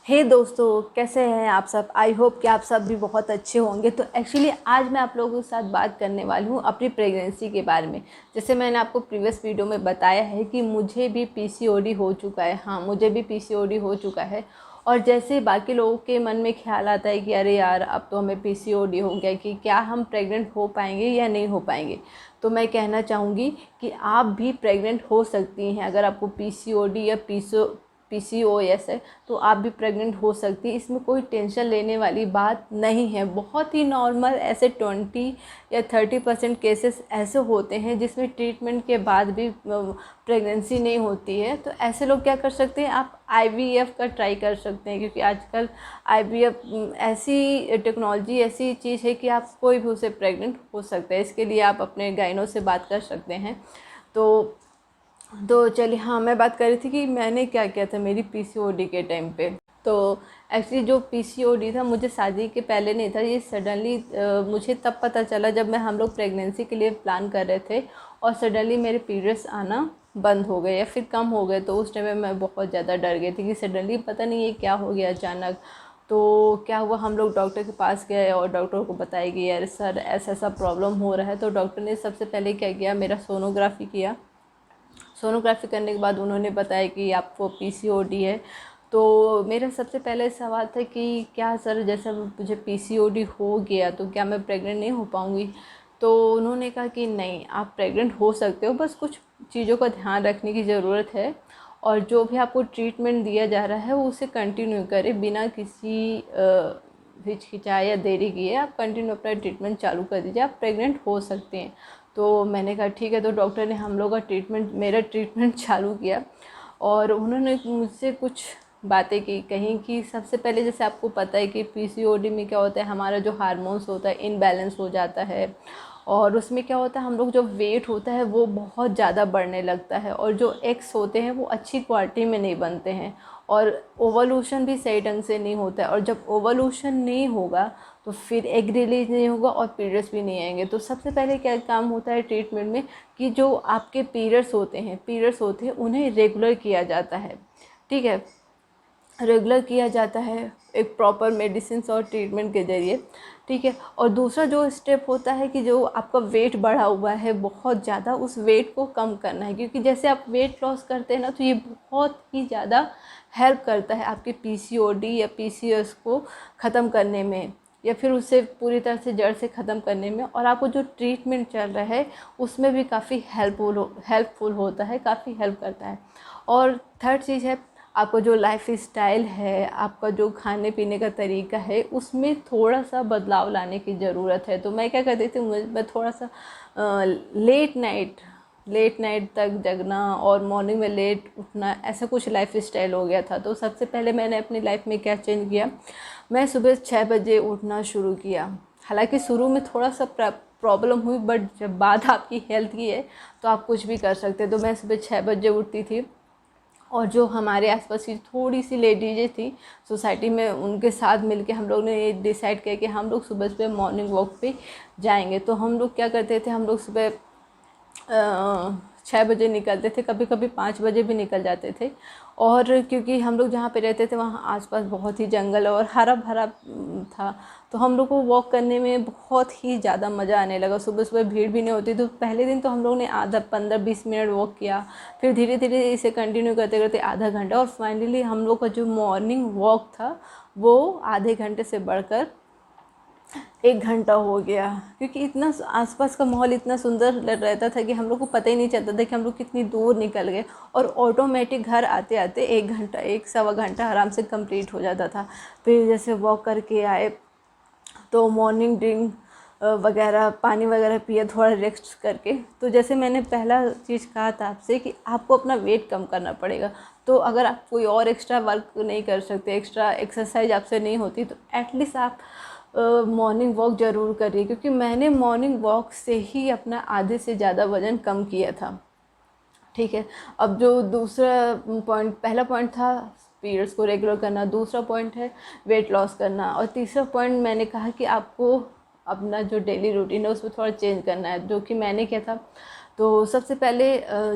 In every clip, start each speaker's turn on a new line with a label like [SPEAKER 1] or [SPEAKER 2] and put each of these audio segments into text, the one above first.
[SPEAKER 1] हे दोस्तों, कैसे हैं आप सब। आई होप कि आप सब भी बहुत अच्छे होंगे। तो एक्चुअली आज मैं आप लोगों के साथ बात करने वाली हूँ अपनी प्रेगनेंसी के बारे में। जैसे मैंने आपको प्रीवियस वीडियो में बताया है कि मुझे भी पीसीओडी हो चुका है। हाँ, मुझे भी पीसीओडी हो चुका है। और जैसे बाकी लोगों के मन में ख्याल आता है कि अरे यार, अब तो हमें पीसीओडी हो गया, कि क्या हम प्रेग्नेंट हो पाएंगे या नहीं हो पाएंगे। तो मैं कहना चाहूँगी कि आप भी प्रेग्नेंट हो सकती हैं। अगर आपको पीसीओडी या पीसीओएस है तो आप भी प्रेग्नेंट हो सकती है। इसमें कोई टेंशन लेने वाली बात नहीं है। बहुत ही नॉर्मल ऐसे 20 या 30% केसेस ऐसे होते हैं जिसमें ट्रीटमेंट के बाद भी प्रेगनेंसी नहीं होती है। तो ऐसे लोग क्या कर सकते हैं, आप आईवीएफ का ट्राई कर सकते हैं, क्योंकि आजकल आईवीएफ ऐसी टेक्नोलॉजी, ऐसी चीज़ है कि आप कोई भी उसे प्रेग्नेंट हो सकता है। इसके लिए आप अपने गाइनो से बात कर सकते हैं। तो चलिए, हाँ, मैं बात कर रही थी कि मैंने क्या किया था मेरी पीसीओडी के टाइम पे। तो एक्चुअली जो पीसीओडी था, मुझे शादी के पहले नहीं था। ये सडनली मुझे तब पता चला जब हम लोग प्रेगनेंसी के लिए प्लान कर रहे थे और सडनली मेरे पीरियड्स आना बंद हो गए या फिर कम हो गए। तो उस टाइम में मैं बहुत ज़्यादा डर गई थी कि सडनली पता नहीं ये क्या हो गया अचानक। तो क्या हुआ, हम लोग डॉक्टर के पास गए और डॉक्टर को बताया कि यार सर, ऐसा ऐसा प्रॉब्लम हो रहा है। तो डॉक्टर ने सबसे पहले क्या किया, मेरा सोनोग्राफी किया। सोनोग्राफी करने के बाद उन्होंने बताया कि आपको पीसीओडी है। तो मेरा सबसे पहले सवाल था कि क्या सर, जैसे मुझे पीसीओडी हो गया तो क्या मैं प्रेग्नेंट नहीं हो पाऊँगी। तो उन्होंने कहा कि नहीं, आप प्रेग्नेंट हो सकते हो, बस कुछ चीज़ों का ध्यान रखने की ज़रूरत है। और जो भी आपको ट्रीटमेंट दिया जा रहा है वो उसे कंटिन्यू करें, बिना किसी हिचकिचाए या देरी किए आप कंटिन्यू अपना ट्रीटमेंट चालू कर दीजिए, आप प्रेग्नेंट हो सकते हैं। तो मैंने कहा ठीक है। तो डॉक्टर ने हम लोग का मेरा ट्रीटमेंट चालू किया। और उन्होंने मुझसे कुछ बातें कहीं कि सबसे पहले, जैसे आपको पता है कि पीसीओडी में क्या होता है, हमारा जो हार्मोन्स होता है इनबैलेंस हो जाता है। और उसमें क्या होता है, हम लोग जो वेट होता है वो बहुत ज़्यादा बढ़ने लगता है, और जो एग्स होते हैं वो अच्छी क्वालिटी में नहीं बनते हैं, और ओवल्यूशन भी सही ढंग से नहीं होता है। और जब ओवल्यूशन नहीं होगा तो फिर एग रिलीज नहीं होगा और पीरियड्स भी नहीं आएंगे। तो सबसे पहले क्या काम होता है ट्रीटमेंट में, कि जो आपके पीरियड्स होते हैं उन्हें रेगुलर किया जाता है। ठीक है, रेगुलर किया जाता है एक प्रॉपर मेडिसिन और ट्रीटमेंट के ज़रिए। ठीक है। और दूसरा जो स्टेप होता है कि जो आपका वेट बढ़ा हुआ है बहुत ज़्यादा, उस वेट को कम करना है, क्योंकि जैसे आप वेट लॉस करते हैं ना, तो ये बहुत ही ज़्यादा हेल्प करता है आपके पीसीओडी या पीसीओएस को ख़त्म करने में, या फिर उसे पूरी तरह से जड़ से ख़त्म करने में। और आपको जो ट्रीटमेंट चल रहा है उसमें भी काफ़ी हेल्पफुल होता है, काफ़ी हेल्प करता है। और थर्ड चीज़ है, आपका जो लाइफ स्टाइल है, आपका जो खाने पीने का तरीका है, उसमें थोड़ा सा बदलाव लाने की ज़रूरत है। तो मैं क्या करती थी, मैं थोड़ा सा लेट नाइट तक जगना और मॉर्निंग में लेट उठना, ऐसा कुछ लाइफ स्टाइल हो गया था। तो सबसे पहले मैंने अपनी लाइफ में क्या चेंज किया, मैं सुबह 6 बजे उठना शुरू किया। हालांकि शुरू में थोड़ा सा प्रॉब्लम हुई, बट जब बात आपकी हेल्थ की है तो आप कुछ भी कर सकते हैं। तो मैं सुबह 6 बजे उठती थी, और जो हमारे आसपास की थोड़ी सी लेडीज़ें थी सोसाइटी में, उनके साथ मिलके हम लोग ने ये डिसाइड किया कि हम लोग सुबह सुबह मॉर्निंग वॉक पे जाएंगे। तो हम लोग क्या करते थे, हम लोग सुबह 6 बजे निकलते थे, कभी कभी 5 बजे भी निकल जाते थे। और क्योंकि हम लोग जहाँ पे रहते थे वहाँ आसपास बहुत ही जंगल और हरा भरा था, तो हम लोग को वॉक करने में बहुत ही ज़्यादा मज़ा आने लगा। सुबह सुबह भीड़ भी नहीं होती। तो पहले दिन तो हम लोग ने आधा 15-20 मिनट वॉक किया, फिर धीरे धीरे इसे कंटिन्यू करते करते आधा घंटा, और फाइनली हम लोग का जो मॉर्निंग वॉक था वो आधे घंटे से बढ़कर 1 घंटा हो गया। क्योंकि इतना आसपास का माहौल इतना सुंदर रहता था कि हम लोग को पता ही नहीं चलता था कि हम लोग कितनी दूर निकल गए, और ऑटोमेटिक घर आते आते 1 घंटा, 1 सवा घंटा आराम से कंप्लीट हो जाता था। फिर जैसे वॉक करके आए तो मॉर्निंग ड्रिंक वगैरह, पानी वगैरह पिया थोड़ा रेस्ट करके। तो जैसे मैंने पहला चीज़ कहा था आपसे कि आपको अपना वेट कम करना पड़ेगा। तो अगर आप कोई और एक्स्ट्रा वर्क नहीं कर सकते, एक्स्ट्रा एक्सरसाइज आपसे नहीं होती, तो एटलीस्ट आप मॉर्निंग वॉक ज़रूर करिए। क्योंकि मैंने मॉर्निंग वॉक से ही अपना आधे से ज़्यादा वज़न कम किया था। ठीक है। अब जो दूसरा पॉइंट, पहला पॉइंट था पीरियड्स को रेगुलर करना, दूसरा पॉइंट है वेट लॉस करना, और तीसरा पॉइंट मैंने कहा कि आपको अपना जो डेली रूटीन है उसमें थोड़ा चेंज करना है, जो कि मैंने किया था। तो सबसे पहले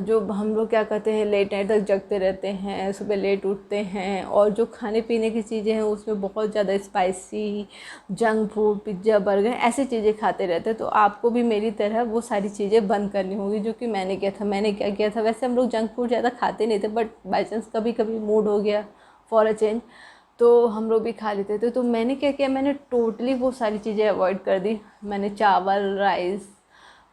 [SPEAKER 1] जो हम लोग क्या करते हैं, लेट नाइट तक जगते रहते हैं, सुबह लेट उठते हैं, और जो खाने पीने की चीज़ें हैं उसमें बहुत ज़्यादा spicy, junk food, pizza, burger ऐसी चीज़ें खाते रहते हैं। तो आपको भी मेरी तरह वो सारी चीज़ें बंद करनी होगी, जो कि मैंने किया था। मैंने क्या किया था, वैसे हम लोग जंक फूड ज़्यादा खाते नहीं थे, बट बाई चांस कभी कभी मूड हो गया फॉर अ चेंज तो हम लोग भी खा लेते थे। तो मैंने क्या किया, मैंने टोटली वो सारी चीज़ें अवॉइड कर दी। मैंने चावल, राइस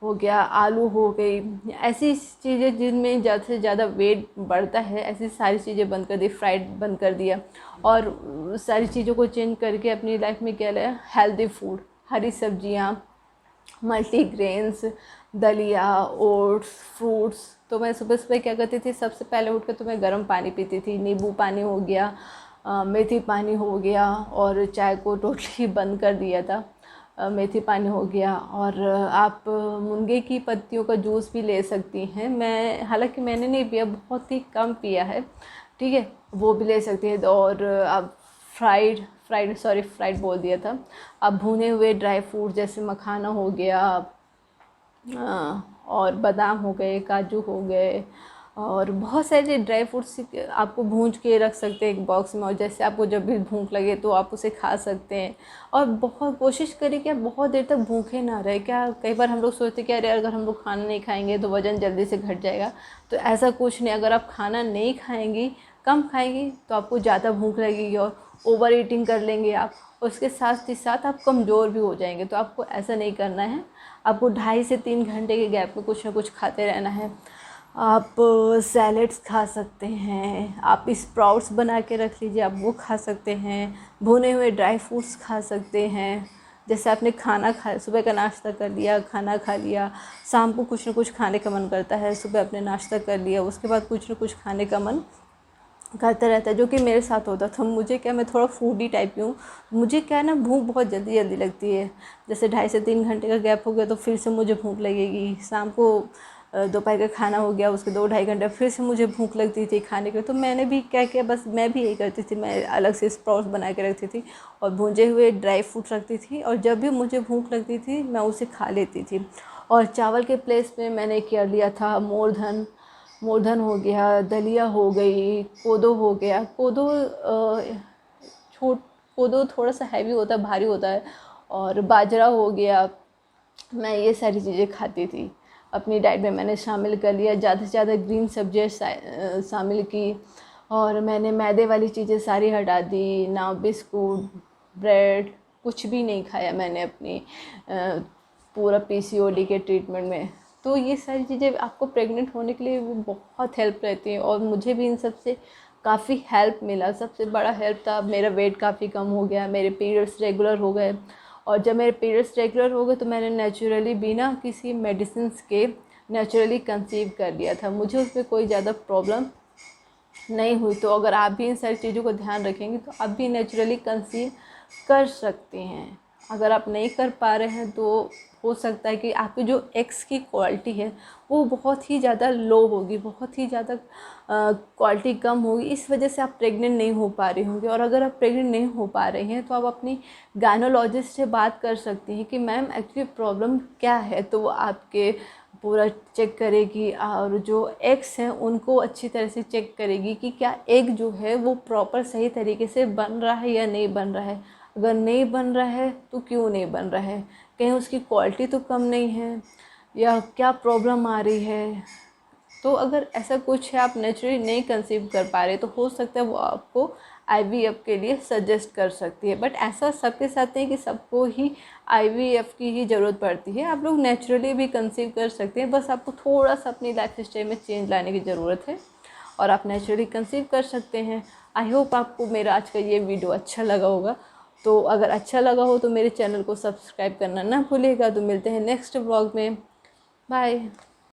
[SPEAKER 1] हो गया, आलू हो गई, ऐसी चीज़ें जिनमें ज़्यादा से ज़्यादा वेट बढ़ता है, ऐसी सारी चीज़ें बंद कर दी। फ्राइड बंद कर दिया, और सारी चीज़ों को चेंज करके अपनी लाइफ में क्या लाया, हेल्दी फूड, हरी सब्जियाँ, मल्टीग्रेन्स, दलिया, ओट्स, फ्रूट्स। तो मैं सुबह सुबह क्या करती थी, सबसे पहले उठ कर तो मैं गर्म पानी पीती थी। नींबू पानी हो गया, मेथी पानी हो गया, और चाय को टोटली बंद कर दिया था। मेथी पानी हो गया, और आप मुनगे की पत्तियों का जूस भी ले सकती हैं। मैं हालांकि मैंने नहीं पिया, बहुत ही कम पिया है, ठीक है, वो भी ले सकती है। और आप फ्राइड बोल दिया था, आप भुने हुए ड्राई फ्रूट जैसे मखाना हो गया, और बादाम हो गए, काजू हो गए, और बहुत सारे ड्राई फ्रूट्स आपको भूंज के रख सकते हैं एक बॉक्स में, और जैसे आपको जब भी भूख लगे तो आप उसे खा सकते हैं। और बहुत कोशिश करें कि आप बहुत देर तक भूखे ना रहे। क्या कई बार हम लोग सोचते हैं कि अरे अगर हम लोग खाना नहीं खाएंगे तो वज़न जल्दी से घट जाएगा, तो ऐसा कुछ नहीं। अगर आप खाना नहीं खाएंगी, कम खाएंगी, तो आपको ज़्यादा भूख लगेगी और ओवर ईटिंग कर लेंगे आप, उसके साथ ही साथ आप कमज़ोर भी हो जाएंगे। तो आपको ऐसा नहीं करना है। आपको 2.5 से 3 घंटे के गैप में कुछ ना कुछ खाते रहना है। आप सैलेड्स खा सकते हैं, आप स्प्राउट्स बना के रख लीजिए, आप वो खा सकते हैं। भुने हुए ड्राई फ्रूट्स खा सकते हैं। जैसे आपने खाना खा, सुबह का नाश्ता कर लिया, खाना खा लिया, शाम को कुछ ना कुछ खाने का मन करता है, सुबह आपने नाश्ता कर लिया, उसके बाद कुछ ना कुछ खाने का मन करता रहता है, जो कि मेरे साथ होता था। मुझे क्या, मैं थोड़ा फूडी टाइप की हूँ, मुझे क्या है ना, भूख बहुत जल्दी जल्दी लगती है। जैसे 2.5 से 3 घंटे का गैप हो गया तो फिर से मुझे भूख लगेगी। शाम को दोपहर का खाना हो गया, उसके 2-2.5 घंटे फिर से मुझे भूख लगती थी खाने के। तो मैंने भी क्या किया, बस मैं भी यही करती थी, मैं अलग से स्प्राउट्स बना के रखती थी और भुंजे हुए ड्राई फ्रूट रखती थी, और जब भी मुझे भूख लगती थी मैं उसे खा लेती थी। और चावल के प्लेस में मैंने क्या लिया था, मोरधन हो गया, दलिया हो गई, कोदो हो गया। छोट कोदो थोड़ा सा हैवी होता है, भारी होता है, और बाजरा हो गया। मैं ये सारी चीज़ें खाती थी, अपनी डाइट में मैंने शामिल कर लिया। ज़्यादा से ज़्यादा ग्रीन सब्जियाँ शामिल की, और मैंने मैदे वाली चीज़ें सारी हटा दी। ना बिस्कुट, ब्रेड, कुछ भी नहीं खाया मैंने अपनी पूरा पीसीओडी के ट्रीटमेंट में। तो ये सारी चीज़ें आपको प्रेग्नेंट होने के लिए भी बहुत हेल्प रहती है, और मुझे भी इन सब से काफ़ी हेल्प मिला। सबसे बड़ा हेल्प था, मेरा वेट काफ़ी कम हो गया, मेरे पीरियड्स रेगुलर हो गए। और जब मेरे पीरियड्स रेगुलर हो गए तो मैंने नेचुरली बिना किसी मेडिसिन के नेचुरली कंसीव कर लिया था। मुझे उसमें कोई ज़्यादा प्रॉब्लम नहीं हुई। तो अगर आप भी इन सारी चीज़ों को ध्यान रखेंगे तो आप भी नेचुरली कंसीव कर सकते हैं। अगर आप नहीं कर पा रहे हैं तो हो सकता है कि आपकी जो एग्स की क्वालिटी है वो बहुत ही ज़्यादा लो होगी, बहुत ही ज़्यादा क्वालिटी कम होगी, इस वजह से आप प्रेग्नेंट नहीं हो पा रहे होंगे। और अगर आप प्रेग्नेंट नहीं हो पा रहे हैं तो आप अपनी गायनोलॉजिस्ट से बात कर सकती हैं कि मैम एक्चुअली प्रॉब्लम क्या है। तो वो आपके पूरा चेक करेगी, और जो एग्स हैं उनको अच्छी तरह से चेक करेगी कि क्या एग जो है वो प्रॉपर सही तरीके से बन रहा है या नहीं बन रहा है। अगर नहीं बन रहा है तो क्यों नहीं बन रहा है, कहीं उसकी क्वालिटी तो कम नहीं है, या क्या प्रॉब्लम आ रही है। तो अगर ऐसा कुछ है, आप नेचुरली नहीं कंसीव कर पा रहे, तो हो सकता है वो आपको आईवीएफ के लिए सजेस्ट कर सकती है। बट ऐसा सबके साथ नहीं कि सबको ही आईवीएफ की ही ज़रूरत पड़ती है, आप लोग नेचुरली भी कंसीव कर सकते हैं। बस आपको थोड़ा सा अपनी लाइफ स्टाइल में चेंज लाने की ज़रूरत है, और आप नेचुरली कंसीव कर सकते हैं। आई होप आपको मेरा आज का ये वीडियो अच्छा लगा होगा। तो अगर अच्छा लगा हो तो मेरे चैनल को सब्सक्राइब करना ना भूलिएगा। तो मिलते हैं नेक्स्ट व्लॉग में, बाय।